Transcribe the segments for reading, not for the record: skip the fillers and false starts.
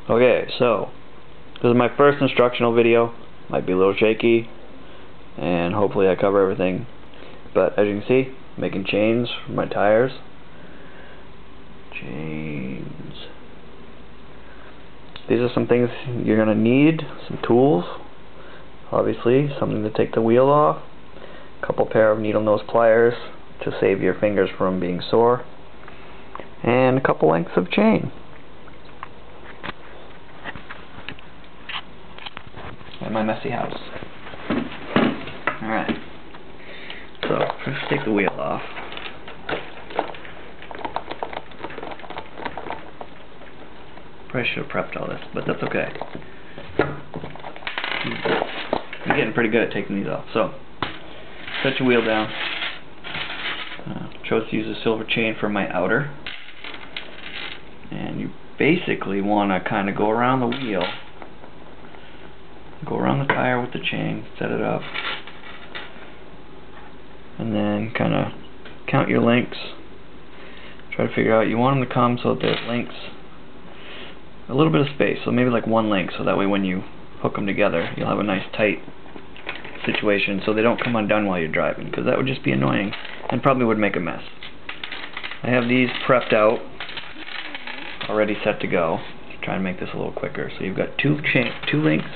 Okay, so this is my first instructional video. Might be a little shaky, and hopefully I cover everything. But as you can see, making chains for my tires. Chains. These are some things you're gonna need. Some tools, obviously, something to take the wheel off. A couple pair of needle nose pliers to save your fingers from being sore, and a couple lengths of chain. And my messy house. Alright. So, first take the wheel off. Probably should have prepped all this, but that's okay. I'm getting pretty good at taking these off. So, set your wheel down. Chose to use a silver chain for my outer. And you basically want to kind of go around the wheel. Go around the tire with the chain, set it up, and then kind of count your links. Try to figure out, you want them to come so that there's links, a little bit of space, so maybe like one link, so that way when you hook them together you'll have a nice tight situation so they don't come undone while you're driving, because that would just be annoying and probably would make a mess. I have these prepped out, already set to go. Try and make this a little quicker. So you've got two links,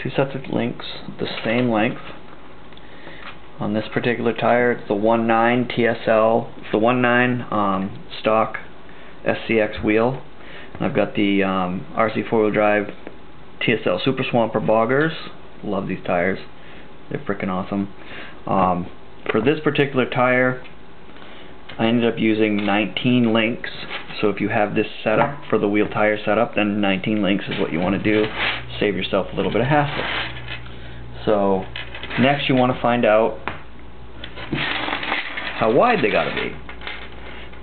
two sets of links, the same length. On this particular tire, it's the 1.9 TSL, it's the 1.9 stock SCX wheel. And I've got the RC 4-wheel drive TSL Super Swamper boggers. Love these tires. They're freaking awesome. For this particular tire, I ended up using 19 links. So if you have this setup for the wheel tire setup, then 19 links is what you want to do. Save yourself a little bit of hassle. So next you want to find out how wide they got to be.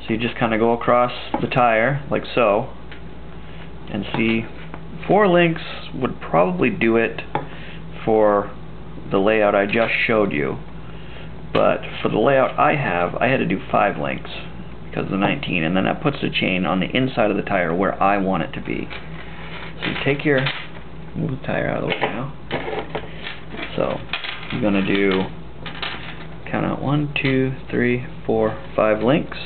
So you just kind of go across the tire like so, and see 4 links would probably do it for the layout I just showed you. But for the layout I have, I had to do 5 links because of the 19, and then that puts the chain on the inside of the tire where I want it to be. So you take your, move the tire out of the way now. So you're going to do, count out 1, 2, 3, 4, 5 links.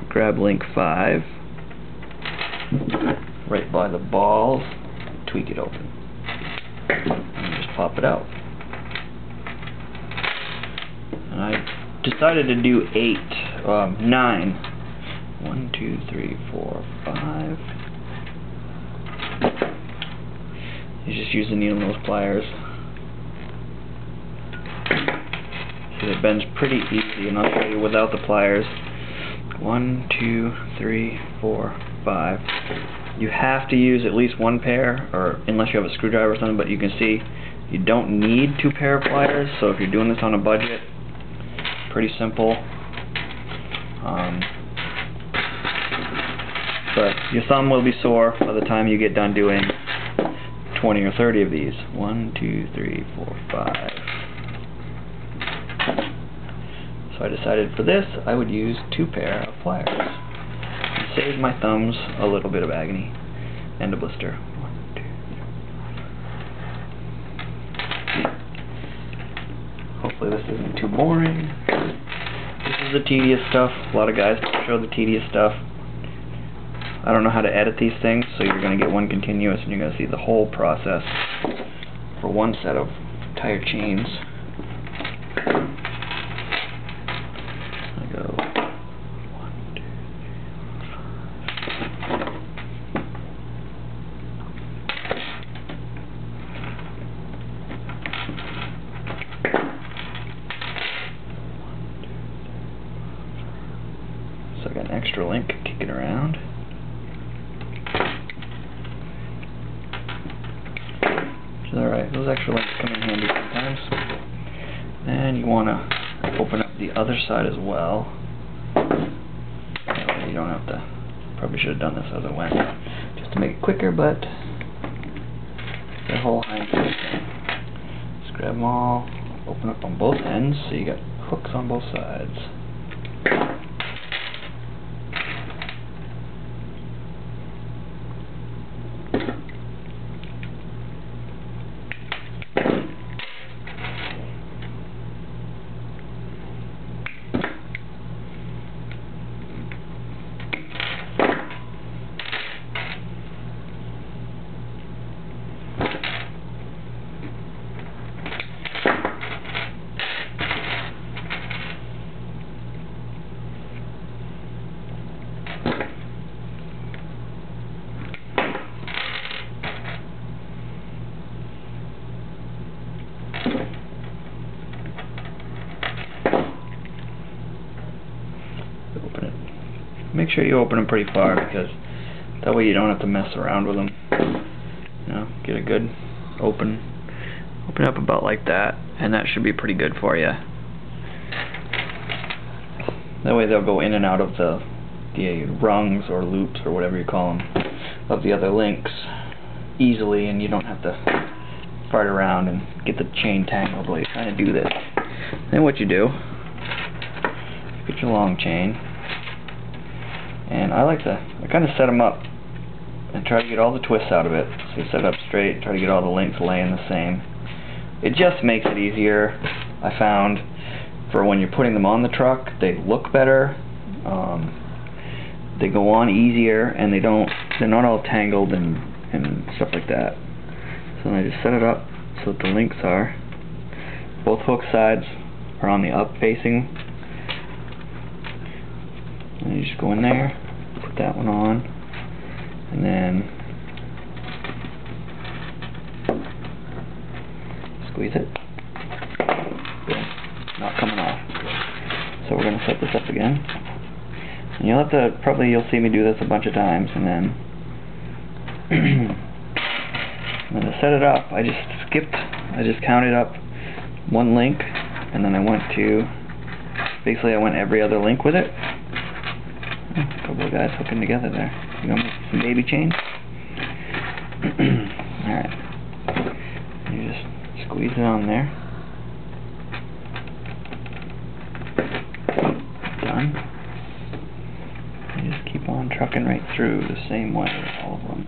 Grab link 5 right by the balls, tweak it open, and just pop it out. And I decided to do 9. 1, 2, 3, 4, 5. You just use the needle nose pliers. See, it bends pretty easy, and I'll show you without the pliers. 1, 2, 3, 4, 5. You have to use at least 1 pair, or unless you have a screwdriver or something, but you can see you don't need 2 pair of pliers, so if you're doing this on a budget, pretty simple. But your thumb will be sore by the time you get done doing 20 or 30 of these. 1, 2, 3, 4, 5. So I decided for this I would use 2 pair of pliers. It saves my thumbs a little bit of agony and a blister. 1, 2, 3. Hopefully this isn't too boring. This is the tedious stuff. A lot of guys show the tedious stuff. I don't know how to edit these things, so you're going to get one continuous and you're going to see the whole process for one set of tire chains. I go 1, 2, 3, 4, 5. So I got an extra link kicking around. Alright, those extra links come in handy sometimes. And you want to open up the other side as well. That way you don't have to, probably should have done this as it went, just to make it quicker, but the whole hind thing. Just grab them all, open up on both ends, so you got hooks on both sides. make sure you open them pretty far, because that way you don't have to mess around with them. You know, get a good open up about like that, and that should be pretty good for you. That way they'll go in and out of the rungs or loops or whatever you call them of the other links easily, and you don't have to fart around and get the chain tangled while you're trying to do this. Then what you do, get your long chain, and I kind of set them up and try to get all the twists out of it. So you set it up straight, try to get all the links laying the same. It just makes it easier, I found, for when you're putting them on the truck. They look better, they go on easier, and they're not all tangled and stuff like that. So then I just set it up so that the links are, both hook sides are on the up facing, and you just go in there, put that one on, and then squeeze it. Good. Not coming off. So we're going to set this up again. And you'll see me do this a bunch of times, and then to set it up, I just counted up one link, and then I went every other link with it. A couple of guys hooking together there. You gonna make some baby chains? Alright. You just squeeze it on there. Done. You just keep on trucking right through the same way, all of them.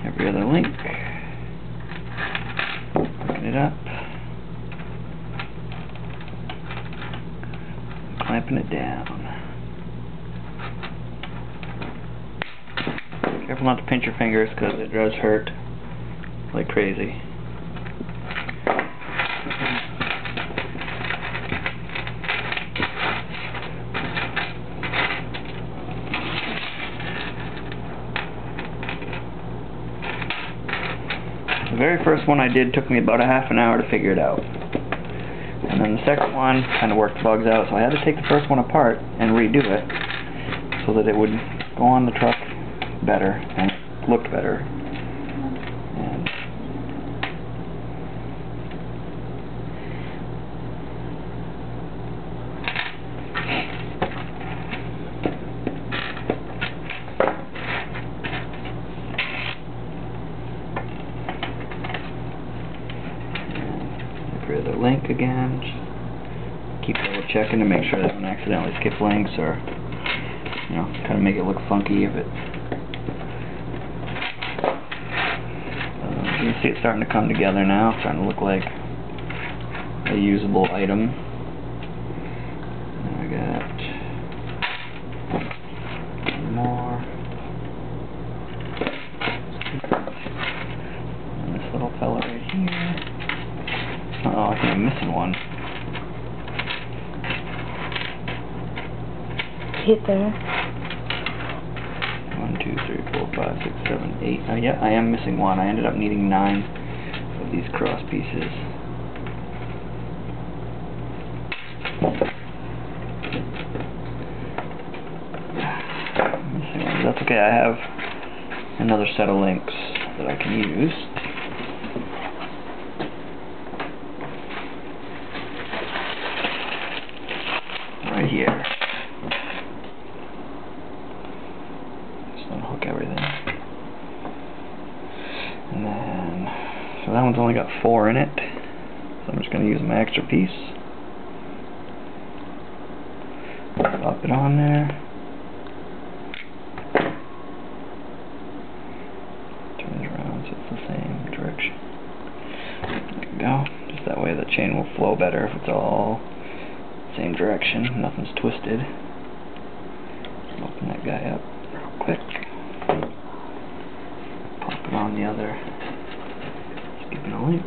Every other link. Hooking it up. Clamping it down. Careful not to pinch your fingers, because it does hurt like crazy. The very first one I did took me about a half an hour to figure it out. And then the second one kind of worked the bugs out, so I had to take the first one apart and redo it so that it would go on the truck better and looked better. And the link again. Just keep double checking to make sure that I don't accidentally skip links, or kind of make it look funky if it. You can see it starting to come together now. It's starting to look like a usable item. And I got one more. And this little fella right here. Oh, I think I'm missing one. Hit there. 1, 2, 3, 4, 5, 6, 7, 8. Oh yeah, I am missing one. I ended up needing 9 of these cross pieces. I'm missing one. That's okay. I have another set of links that I can use. Right here. Just unhook everything. And then, so that one's only got 4 in it. So I'm just going to use my extra piece. Pop it on there. Turn it around so it's the same direction. There we go. Just that way the chain will flow better if it's all same direction, nothing's twisted. Open that guy up real quick. Pop it on the other. Skipping a link.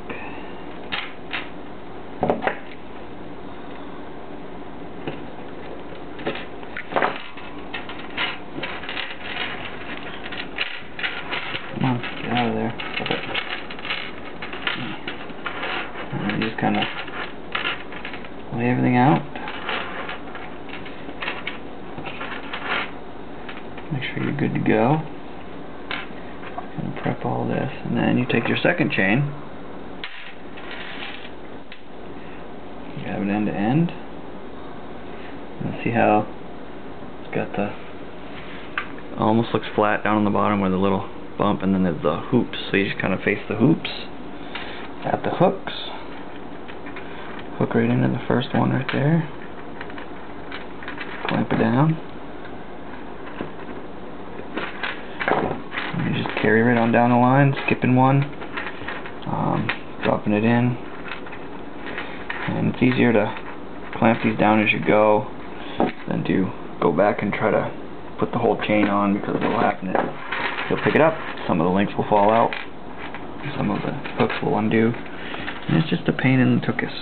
Come on, get out of there. Stop it. And just kind of lay everything out. Make sure you're good to go. And prep all this, and then you take your second chain. You have it end to end. And see how it's got the almost looks flat down on the bottom with a little bump, and then there's the hoops. So you just kind of face the hoops. Got the hooks. Hook right into the first one right there. Clamp it down. And you just carry right on down the line, skipping one, dropping it in. And it's easier to clamp these down as you go than to go back and try to put the whole chain on, because what will happen is you'll pick it up, some of the links will fall out, some of the hooks will undo, and it's just a pain in the tuchus.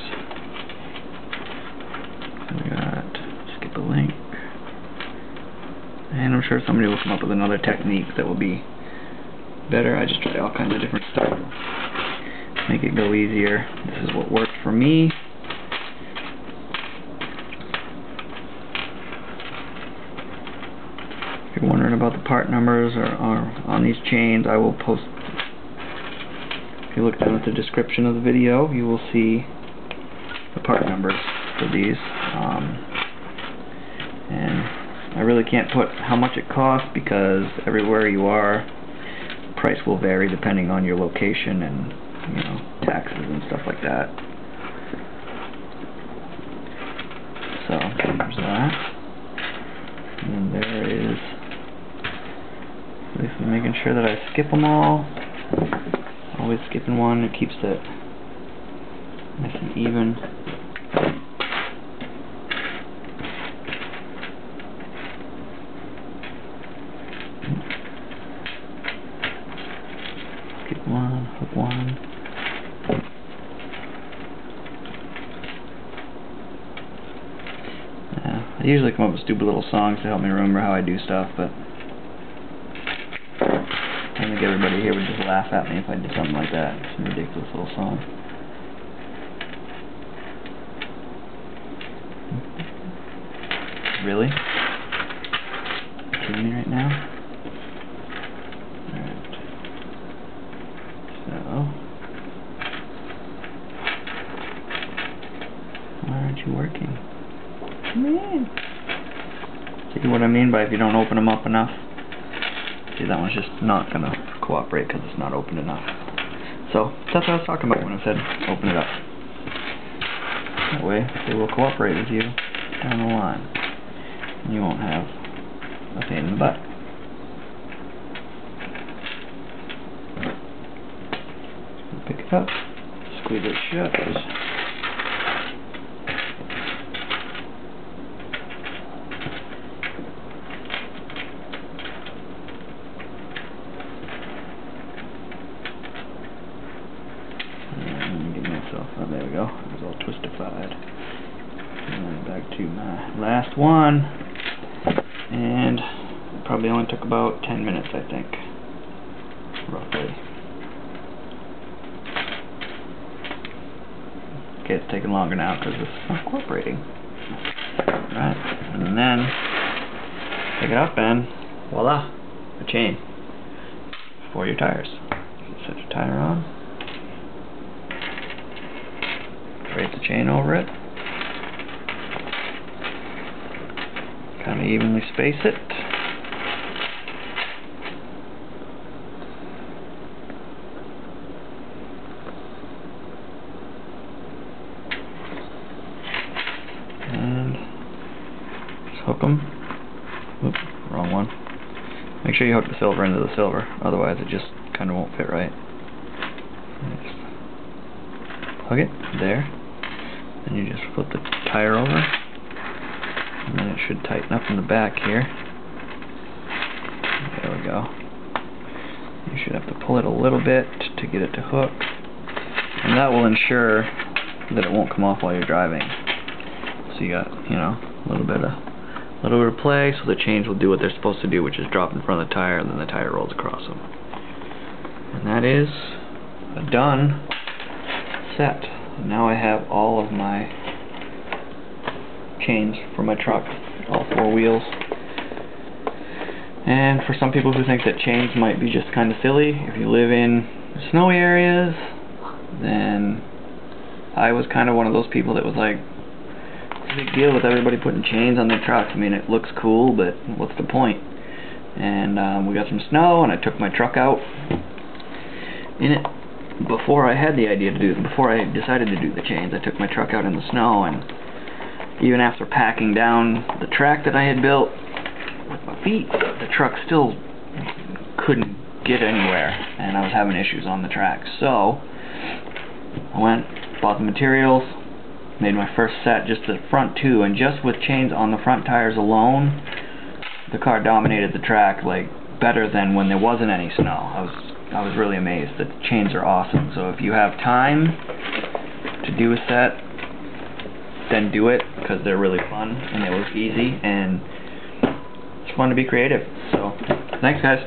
We got skip a link, and I'm sure somebody will come up with another technique that will be better. I just try all kinds of different stuff, make it go easier. This is what worked for me. If you're wondering about the part numbers or on these chains, I will post. If you look down at the description of the video, you will see the part numbers for these. And I really can't put how much it costs, because everywhere you are, price will vary depending on your location and, you know, taxes and stuff like that. So there's that. And there is, at least I'm making sure that I skip them all. Always skipping one, it keeps it nice and even. Skip one, hook one. I usually come up with stupid little songs to help me remember how I do stuff, but I think everybody here would just laugh at me if I did something like that. It's a ridiculous little song. Really? You kidding me right now? Alright. So, why aren't you working? Come in. See what I mean by if you don't open them up enough? See, that one's just not going to cooperate because it's not open enough. So, that's what I was talking about when I said open it up. That way, they will cooperate with you down the line. And you won't have a pain in the butt. Pick it up, squeeze it shut. Oh, there we go. It was all twistified. And then back to my last one. And it probably only took about 10 minutes, I think. Roughly. Okay, it's taking longer now because it's not cooperating. Right. And then pick it up and voila, a chain for your tires. Set your tire on. Raise the chain over it. Kind of evenly space it. And just hook them. Oops, wrong one. Make sure you hook the silver into the silver, otherwise it just kind of won't fit right. Just hook it there. And you just flip the tire over, and then it should tighten up in the back here. There we go. You should have to pull it a little bit to get it to hook, and that will ensure that it won't come off while you're driving. So you got, you know, a little bit of play, so the chains will do what they're supposed to do, which is drop in front of the tire, and then the tire rolls across them. And that is a done set. Now I have all of my chains for my truck, all 4 wheels. And for some people who think that chains might be just kind of silly, if you live in snowy areas, then I was kind of one of those people that was like, it's a big deal with everybody putting chains on their trucks. I mean, it looks cool, but what's the point? And we got some snow, and I took my truck out in it. Before I had the idea to do, before I decided to do the chains, I took my truck out in the snow, and even after packing down the track that I had built with my feet, the truck still couldn't get anywhere, and I was having issues on the track. So I went, bought the materials, made my first set, just the front two, and just with chains on the front tires alone, the car dominated the track like better than when there wasn't any snow. I was really amazed. The chains are awesome. So if you have time to do a set, then do it, because they're really fun and they look easy and it's fun to be creative. So thanks, guys.